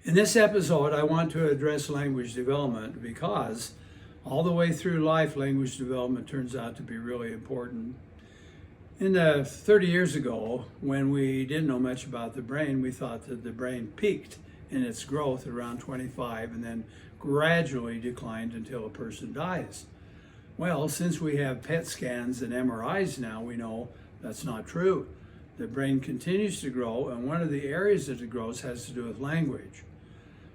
In this episode, I want to address language development because all the way through life, language development turns out to be really important. 30 years ago, when we didn't know much about the brain, we thought that the brain peaked in its growth around 25 and then gradually declined until a person dies. Well, since we have PET scans and MRIs now, we know that's not true. The brain continues to grow, and one of the areas that it grows has to do with language.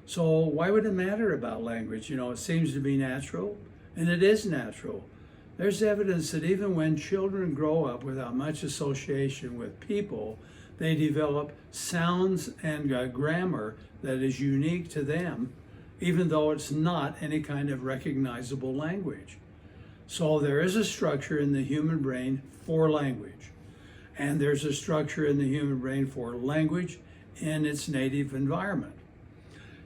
So why would it matter about language? It seems to be natural, and it is natural. There's evidence that even when children grow up without much association with people, they develop sounds and grammar that is unique to them, even though it's not any kind of recognizable language. So there is a structure in the human brain for language, and there's a structure in the human brain for language in its native environment.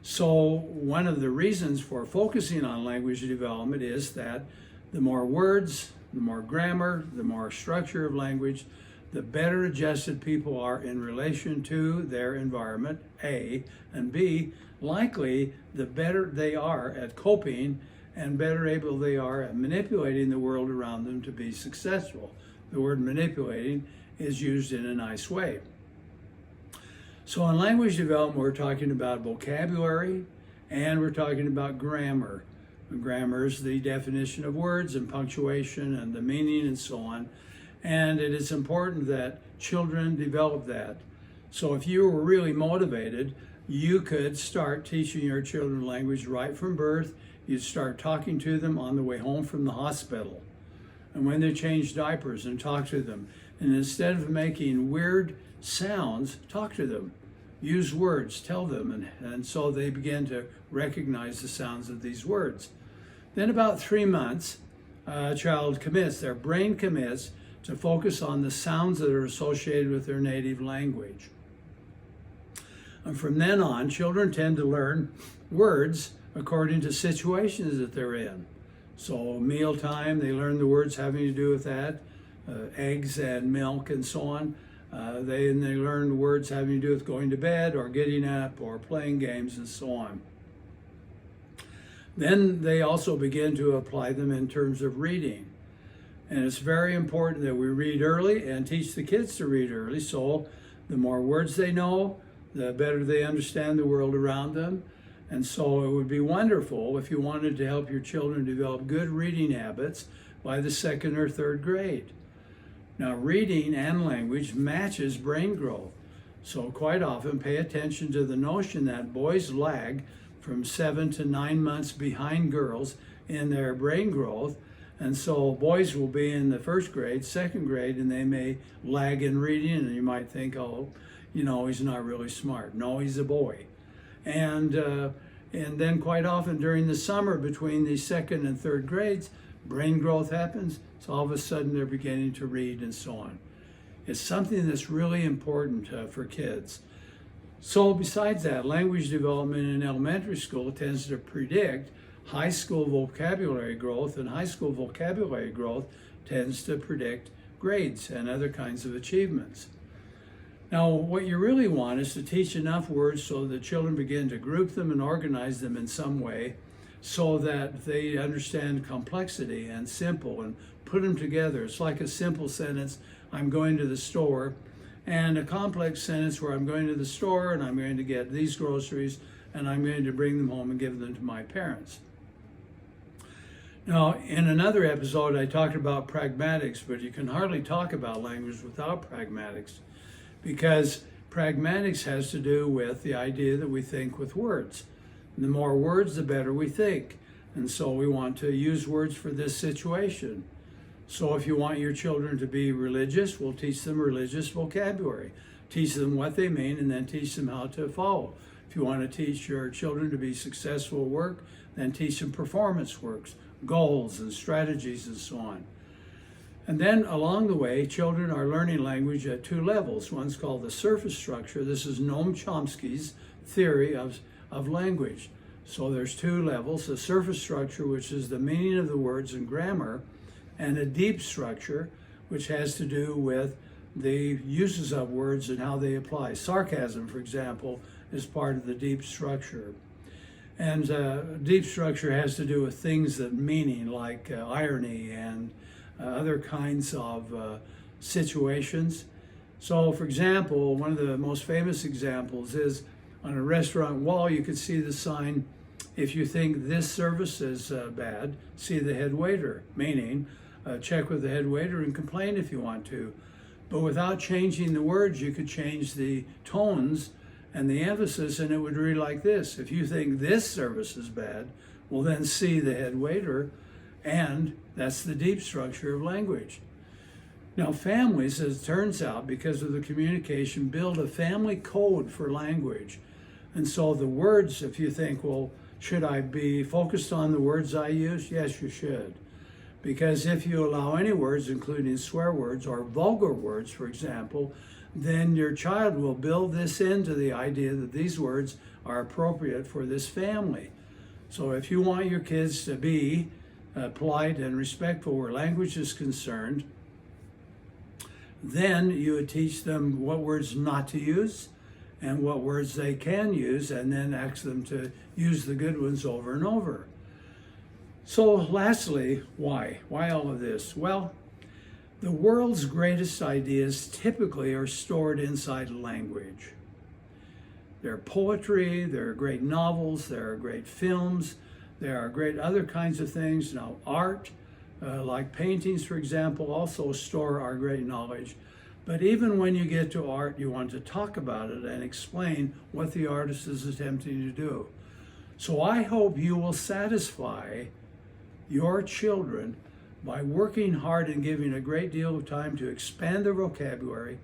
So one of the reasons for focusing on language development is that the more words, the more grammar, the more structure of language, the better adjusted people are in relation to their environment, A, and B, likely the better they are at coping and better able they are at manipulating the world around them to be successful. The word manipulating is used in a nice way. So in language development, we're talking about vocabulary and we're talking about grammar. Grammar is the definition of words and punctuation and the meaning and so on. And it is important that children develop that. So if you were really motivated, you could start teaching your children language right from birth. You'd start talking to them on the way home from the hospital. And when they change diapers, and talk to them. And instead of making weird sounds, talk to them. Use words, tell them. And so they begin to recognize the sounds of these words. Then about 3 months, a child commits, their brain commits to focus on the sounds that are associated with their native language. And from then on, children tend to learn words according to situations that they're in. So mealtime, they learn the words having to do with that, eggs and milk and so on. They learn the words having to do with going to bed or getting up or playing games and so on. Then they also begin to apply them in terms of reading. And it's very important that we read early and teach the kids to read early. So the more words they know, the better they understand the world around them. And so it would be wonderful if you wanted to help your children develop good reading habits by the 2nd or 3rd grade. Now, reading and language matches brain growth. So quite often pay attention to the notion that boys lag from 7 to 9 months behind girls in their brain growth. And so boys will be in the 1st grade, 2nd grade, and they may lag in reading, and you might think, oh, he's not really smart. No, he's a boy. And then quite often during the summer between the 2nd and 3rd grades, brain growth happens. So all of a sudden they're beginning to read and so on. It's something that's really important for kids. So besides that, language development in elementary school tends to predict high school vocabulary growth, and high school vocabulary growth tends to predict grades and other kinds of achievements. Now, what you really want is to teach enough words so that children begin to group them and organize them in some way so that they understand complexity and simple and put them together. It's like a simple sentence, I'm going to the store, and a complex sentence where I'm going to the store and I'm going to get these groceries and I'm going to bring them home and give them to my parents. Now, in another episode, I talked about pragmatics, but you can hardly talk about language without pragmatics, because pragmatics has to do with the idea that we think with words. The more words, the better we think. And so we want to use words for this situation. So if you want your children to be religious, we'll teach them religious vocabulary. Teach them what they mean and then teach them how to follow. If you want to teach your children to be successful at work, then teach them performance works, goals and strategies and so on. And then along the way, children are learning language at 2 levels. One's called the surface structure. This is Noam Chomsky's theory of language. So there's 2 levels, the surface structure, which is the meaning of the words and grammar, and a deep structure, which has to do with the uses of words and how they apply. Sarcasm, for example, is part of the deep structure. And deep structure has to do with things that meaning, like irony and other kinds of situations. So, for example, one of the most famous examples is on a restaurant wall, you could see the sign, if you think this service is bad, see the head waiter, meaning check with the head waiter and complain if you want to. But without changing the words, you could change the tones and the emphasis, and it would read like this. If you think this service is bad, well then see the head waiter, and that's the deep structure of language. Now families, as it turns out, because of the communication, build a family code for language. And so the words, if you think, well, should I be focused on the words I use? Yes, you should. Because if you allow any words, including swear words or vulgar words, for example, then your child will build this into the idea that these words are appropriate for this family. So if you want your kids to be polite and respectful where language is concerned, then you would teach them what words not to use and what words they can use, and then ask them to use the good ones over and over. So lastly, why? Why all of this? Well, the world's greatest ideas typically are stored inside language. There are poetry, there are great novels, there are great films, there are great other kinds of things. Now art, like paintings, for example, also store our great knowledge. But even when you get to art, you want to talk about it and explain what the artist is attempting to do. So I hope you will satisfy your children by working hard and giving a great deal of time to expand their vocabulary,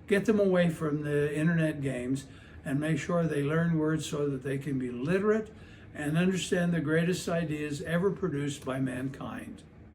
get them away from the internet games, and make sure they learn words so that they can be literate and understand the greatest ideas ever produced by mankind.